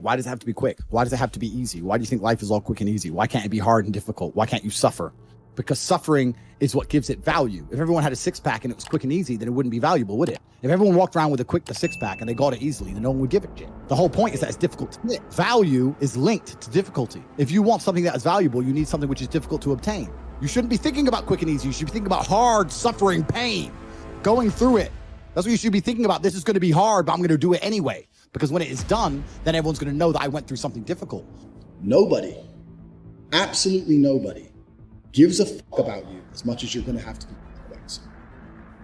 Why does it have to be quick? Why does it have to be easy? Why do you think life is all quick and easy? Why can't it be hard and difficult? Why can't you suffer? Because suffering is what gives it value. If everyone had a six-pack and it was quick and easy, then it wouldn't be valuable, would it? If everyone walked around with a six-pack and they got it easily, then no one would give a shit. The whole point is that it's difficult to get. Value is linked to difficulty. If you want something that is valuable, you need something which is difficult to obtain. You shouldn't be thinking about quick and easy. You should be thinking about hard, suffering, pain, going through it. That's what you should be thinking about. This is going to be hard, but I'm going to do it anyway. Because when it is done, then everyone's going to know that I went through something difficult. Nobody, absolutely nobody, gives a fuck about you as much as you're going to have to do otherwise.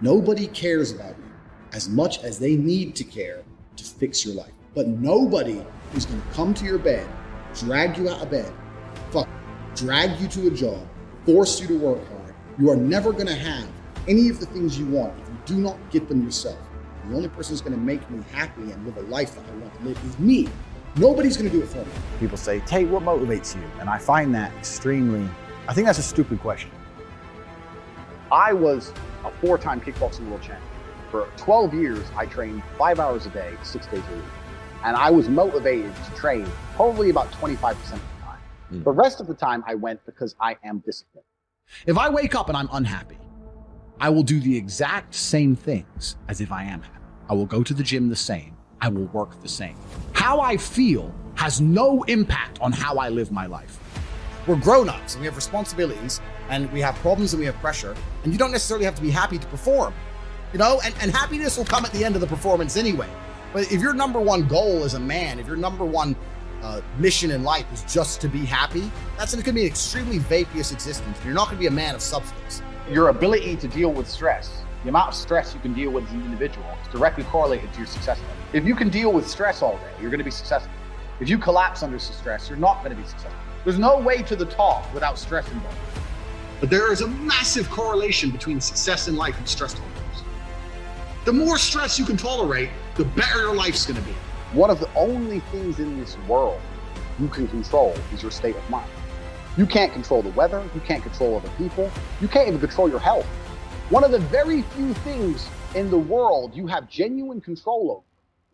Nobody cares about you as much as they need to care to fix your life. But nobody is going to come to your bed, drag you out of bed, drag you to a job, force you to work hard. You are never going to have any of the things you want if you do not get them yourself. The only person who's going to make me happy and live a life that I want to live is me. Nobody's going to do it for me. People say, Tate, what motivates you? And I find that I think that's a stupid question. I was a 4-time kickboxing world champion. For 12 years, I trained 5 hours a day, 6 days a week. And I was motivated to train probably about 25% of the time. The rest of the time I went because I am disciplined. If I wake up and I'm unhappy, I will do the exact same things as if I am happy. I will go to the gym the same. I will work the same. How I feel has no impact on how I live my life. We're grown-ups and we have responsibilities and we have problems and we have pressure, and you don't necessarily have to be happy to perform, and happiness will come at the end of the performance anyway. But if your number one goal as a man, if your number one mission in life is just to be happy, that's going to be an extremely vacuous existence. You're not going to be a man of substance. Your ability to deal with stress, the amount of stress you can deal with as an individual, is directly correlated to your success level. If you can deal with stress all day, you're going to be successful. If you collapse under stress, you're not going to be successful. There's no way to the top without stress involved. But there is a massive correlation between success in life and stress tolerance. The more stress you can tolerate, the better your life's going to be. One of the only things in this world you can control is your state of mind. You can't control the weather, you can't control other people, you can't even control your health. One of the very few things in the world you have genuine control over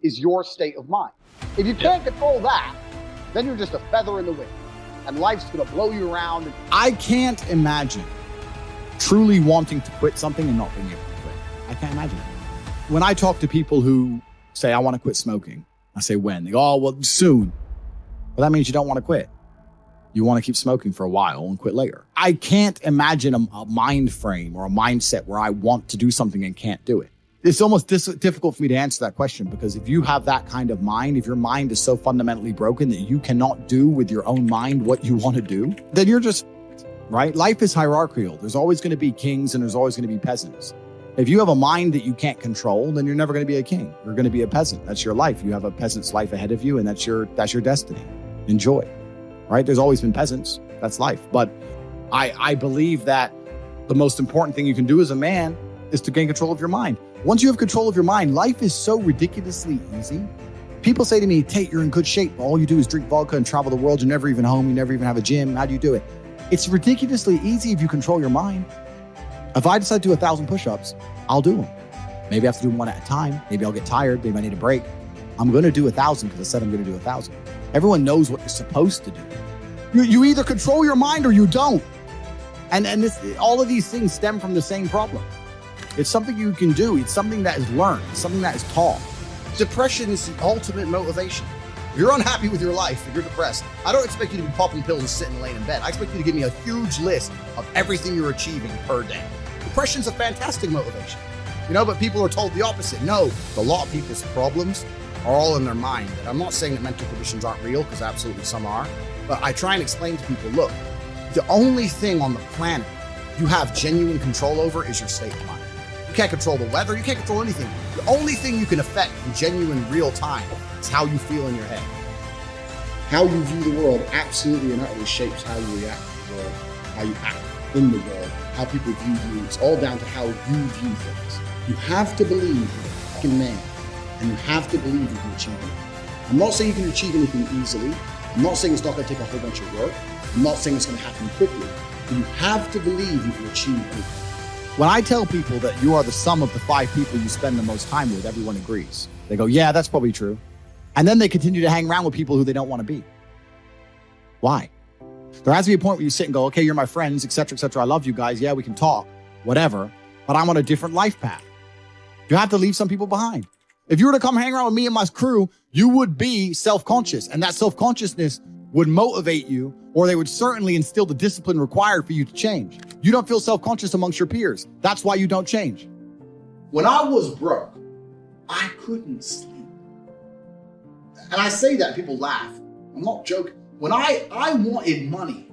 is your state of mind. If you can't control that, then you're just a feather in the wind, and life's gonna blow you around. I can't imagine truly wanting to quit something and not being able to quit. I can't imagine it. When I talk to people who say, I want to quit smoking, I say, when? They go, oh, well, soon. Well, that means you don't want to quit. You want to keep smoking for a while and quit later. I can't imagine a mind frame or a mindset where I want to do something and can't do it. It's almost difficult for me to answer that question, because if you have that kind of mind, if your mind is so fundamentally broken that you cannot do with your own mind what you want to do, then you're just, right? Life is hierarchical. There's always going to be kings and there's always going to be peasants. If you have a mind that you can't control, then you're never going to be a king. You're going to be a peasant. That's your life. You have a peasant's life ahead of you, and that's your destiny. Enjoy. Right? There's always been peasants. That's life. But I believe that the most important thing you can do as a man is to gain control of your mind. Once you have control of your mind, life is so ridiculously easy. People say to me, Tate, you're in good shape. All you do is drink vodka and travel the world. You're never even home. You never even have a gym. How do you do it? It's ridiculously easy if you control your mind. If I decide to do 1,000 push-ups, I'll do them. Maybe I have to do them one at a time. Maybe I'll get tired. Maybe I need a break. I'm going to do 1,000 because I said I'm going to do 1,000. Everyone knows what you're supposed to do. You either control your mind or you don't. And all of these things stem from the same problem. It's something you can do. It's something that is learned. It's something that is taught. Depression is the ultimate motivation. If you're unhappy with your life, if you're depressed, I don't expect you to be popping pills and sitting laying in bed. I expect you to give me a huge list of everything you're achieving per day. Depression's a fantastic motivation, but people are told the opposite. No, a lot of people's problems are all in their mind. And I'm not saying that mental conditions aren't real, because absolutely some are, but I try and explain to people, look, the only thing on the planet you have genuine control over is your state of mind. You can't control the weather, you can't control anything. The only thing you can affect in genuine real time is how you feel in your head. How you view the world absolutely and utterly shapes how you react to the world, how you act in the world, how people view you. It's all down to how you view things. You have to believe you're a fucking man, and you have to believe you can achieve anything. I'm not saying you can achieve anything easily. I'm not saying it's not going to take a whole bunch of work. I'm not saying it's going to happen quickly. But you have to believe you can achieve anything. When I tell people that you are the sum of the 5 people you spend the most time with, everyone agrees. They go, yeah, that's probably true. And then they continue to hang around with people who they don't want to be. Why? There has to be a point where you sit and go, okay, you're my friends, et cetera, I love you guys. Yeah, we can talk, whatever, but I'm on a different life path. You have to leave some people behind. If you were to come hang around with me and my crew, you would be self-conscious, and that self-consciousness would motivate you, or they would certainly instill the discipline required for you to change. You don't feel self-conscious amongst your peers. That's why you don't change. When I was broke, I couldn't sleep. And I say that, people laugh. I'm not joking. When I wanted money,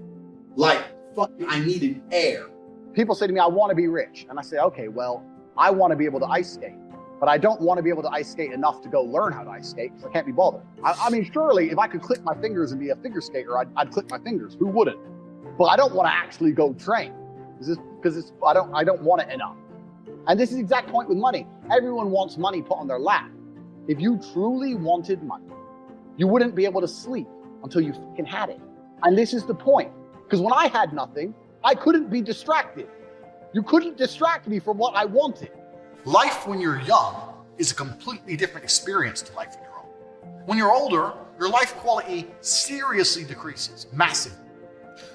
like fucking I needed air. People say to me, I want to be rich. And I say, okay, well, I want to be able to ice skate, but I don't want to be able to ice skate enough to go learn how to ice skate because I can't be bothered. I mean, surely if I could click my fingers and be a figure skater, I'd click my fingers. Who wouldn't? But I don't want to actually go train because I don't want it enough. And this is the exact point with money. Everyone wants money put on their lap. If you truly wanted money, you wouldn't be able to sleep until you fucking had it. And this is the point. Because when I had nothing, I couldn't be distracted. You couldn't distract me from what I wanted. Life when you're young is a completely different experience to life when you're old. When you're older, your life quality seriously decreases, massively.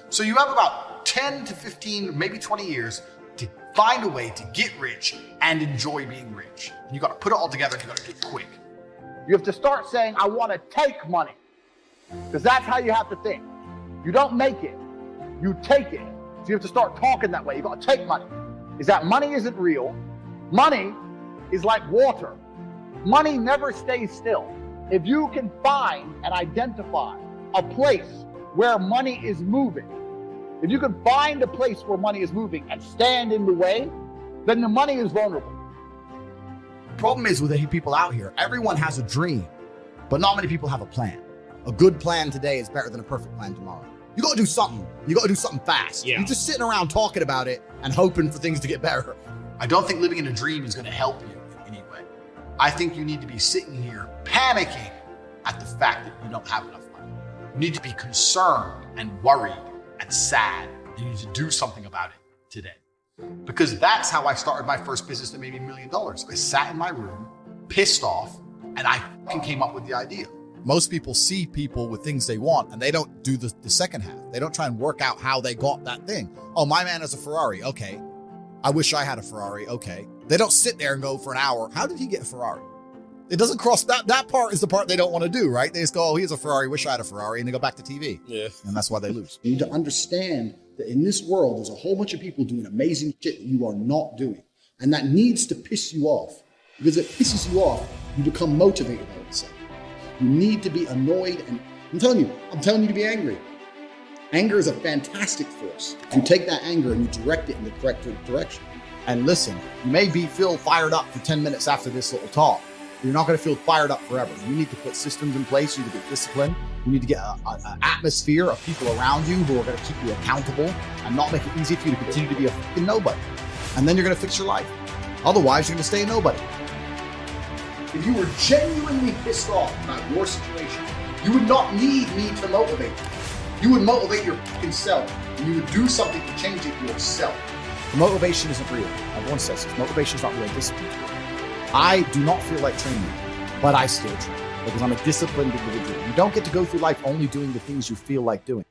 So you have about 10 to 15, maybe 20 years to find a way to get rich and enjoy being rich. And you got to put it all together and you got to do it quick. You have to start saying, I want to take money. Because that's how you have to think. You don't make it, you take it. So you have to start talking that way. You got to take money. Is that money isn't real. Money is like water. Money never stays still. If you can find and identify a place where money is moving, if you can find a place where money is moving and stand in the way, then the money is vulnerable. The problem is with the people out here, everyone has a dream, but not many people have a plan. A good plan today is better than a perfect plan tomorrow. You got to do something. You got to do something fast. Yeah. You're just sitting around talking about it and hoping for things to get better. I don't think living in a dream is going to help you in any way. I think you need to be sitting here panicking at the fact that you don't have enough money. You need to be concerned and worried and sad. You need to do something about it today. Because that's how I started my first business that made me $1 million. I sat in my room, pissed off, and I came up with the idea. Most people see people with things they want and they don't do the second half. They don't try and work out how they got that thing. Oh, my man has a Ferrari. Okay. I wish I had a Ferrari. Okay. They don't sit there and go for an hour. How did he get a Ferrari? It doesn't cross that part is the part they don't want to do, right? They just go, oh, he has a Ferrari. Wish I had a Ferrari. And they go back to TV. Yeah. And that's why they lose. You need to understand that in this world, there's a whole bunch of people doing amazing shit that you are not doing. And that needs to piss you off. Because it pisses you off, you become motivated, I would say. You need to be annoyed, and I'm telling you to be angry. Anger is a fantastic force. You take that anger and you direct it in the correct direction. And listen, you may feel fired up for 10 minutes after this little talk. You're not going to feel fired up forever. You need to put systems in place. You need to get discipline. You need to get an atmosphere of people around you who are going to keep you accountable and not make it easy for you to continue to be a fucking nobody. And then you're going to fix your life. Otherwise, you're going to stay a nobody. If you were genuinely pissed off about your situation, you would not need me to motivate you. You would motivate your fucking self, and you would do something to change it yourself. Motivation isn't real. Everyone says this. Motivation is not real. Discipline is real. I do not feel like training, but I still train because I'm a disciplined individual. You don't get to go through life only doing the things you feel like doing.